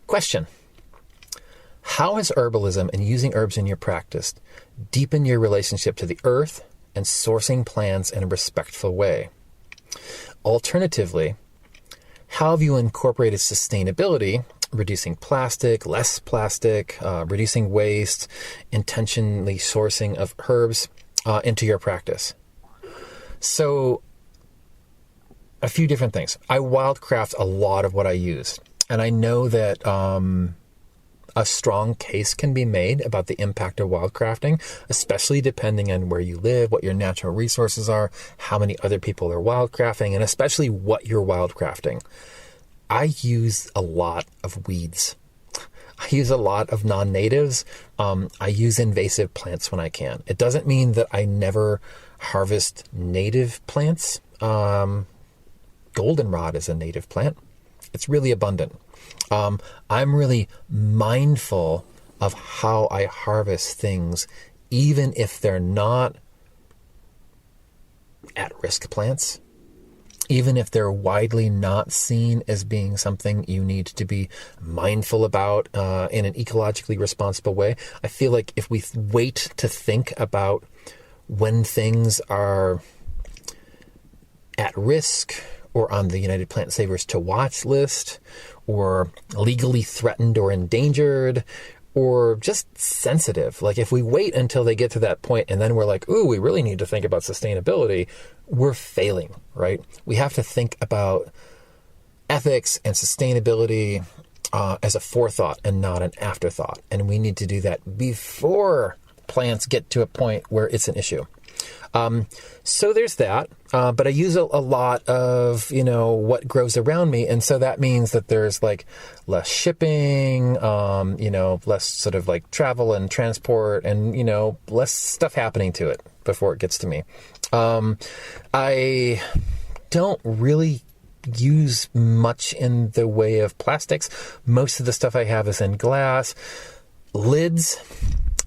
Question: how has herbalism and using herbs in your practice deepened your relationship to the earth and sourcing plants in a respectful way? Alternatively, how have you incorporated sustainability, reducing plastic, less plastic, reducing waste, intentionally sourcing of herbs into your practice? So, a few different things. I wildcraft a lot of what I use, and I know that a strong case can be made about the impact of wildcrafting, especially depending on where you live, what your natural resources are, how many other people are wildcrafting, and especially what you're wildcrafting. I use a lot of weeds. I use a lot of non-natives. I use invasive plants when I can. It doesn't mean that I never harvest native plants. Goldenrod is a native plant. It's really abundant. I'm really mindful of how I harvest things, even if they're not at-risk plants, even if they're widely not seen as being something you need to be mindful about in an ecologically responsible way. I feel like if we wait to think about when things are at risk or on the United Plant Savers to watch list, or legally threatened or endangered, or just sensitive. Like if we wait until they get to that point and then we're like, ooh, we really need to think about sustainability, we're failing, right? We have to think about ethics and sustainability as a forethought and not an afterthought. And we need to do that before plants get to a point where it's an issue. So there's that, but I use a lot of, what grows around me. And so that means that there's like less shipping, less sort of like travel and transport and, less stuff happening to it before it gets to me. I don't really use much in the way of plastics. Most of the stuff I have is in glass. Lids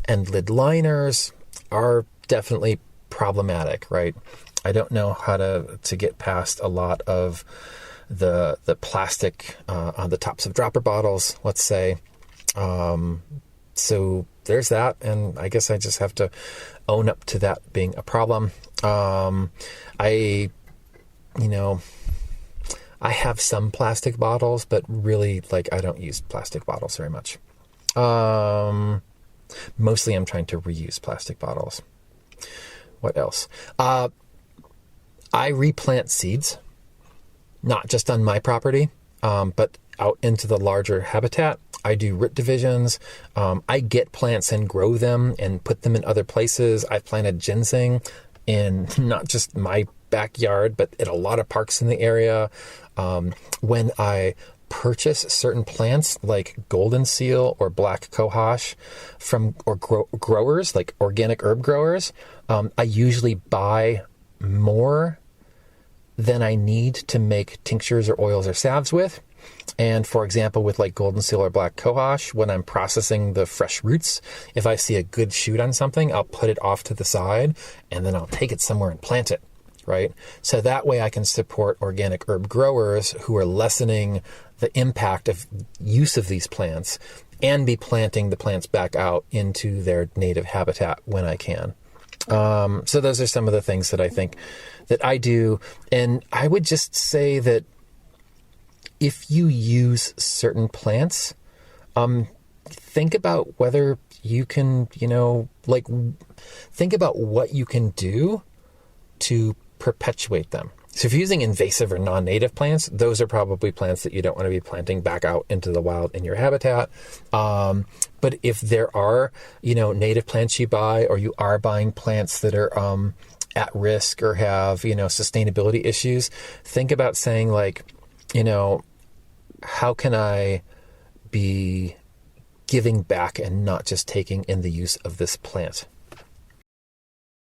and lid liners are definitely problematic, right? I don't know how to get past a lot of the plastic on the tops of dropper bottles, let's say. So there's that, and I guess I just have to own up to that being a problem. I have some plastic bottles, but really, I don't use plastic bottles very much. Mostly I'm trying to reuse plastic bottles. What else? I replant seeds, not just on my property, but out into the larger habitat. I do root divisions. I get plants and grow them and put them in other places. I've planted ginseng in not just my backyard, but in a lot of parks in the area. When I purchase certain plants like golden seal or black cohosh from growers, like organic herb growers, I usually buy more than I need to make tinctures or oils or salves with. And for example, with like golden seal or black cohosh, when I'm processing the fresh roots, if I see a good shoot on something, I'll put it off to the side and then I'll take it somewhere and plant it, right? So that way I can support organic herb growers who are lessening the impact of use of these plants and be planting the plants back out into their native habitat when I can. So those are some of the things that I think that I do. And I would just say that if you use certain plants, think about whether you can, think about what you can do to perpetuate them. So if you're using invasive or non-native plants, those are probably plants that you don't want to be planting back out into the wild in your habitat. But if there are, native plants you buy, or you are buying plants that are at risk or have, sustainability issues, think about saying how can I be giving back and not just taking in the use of this plant?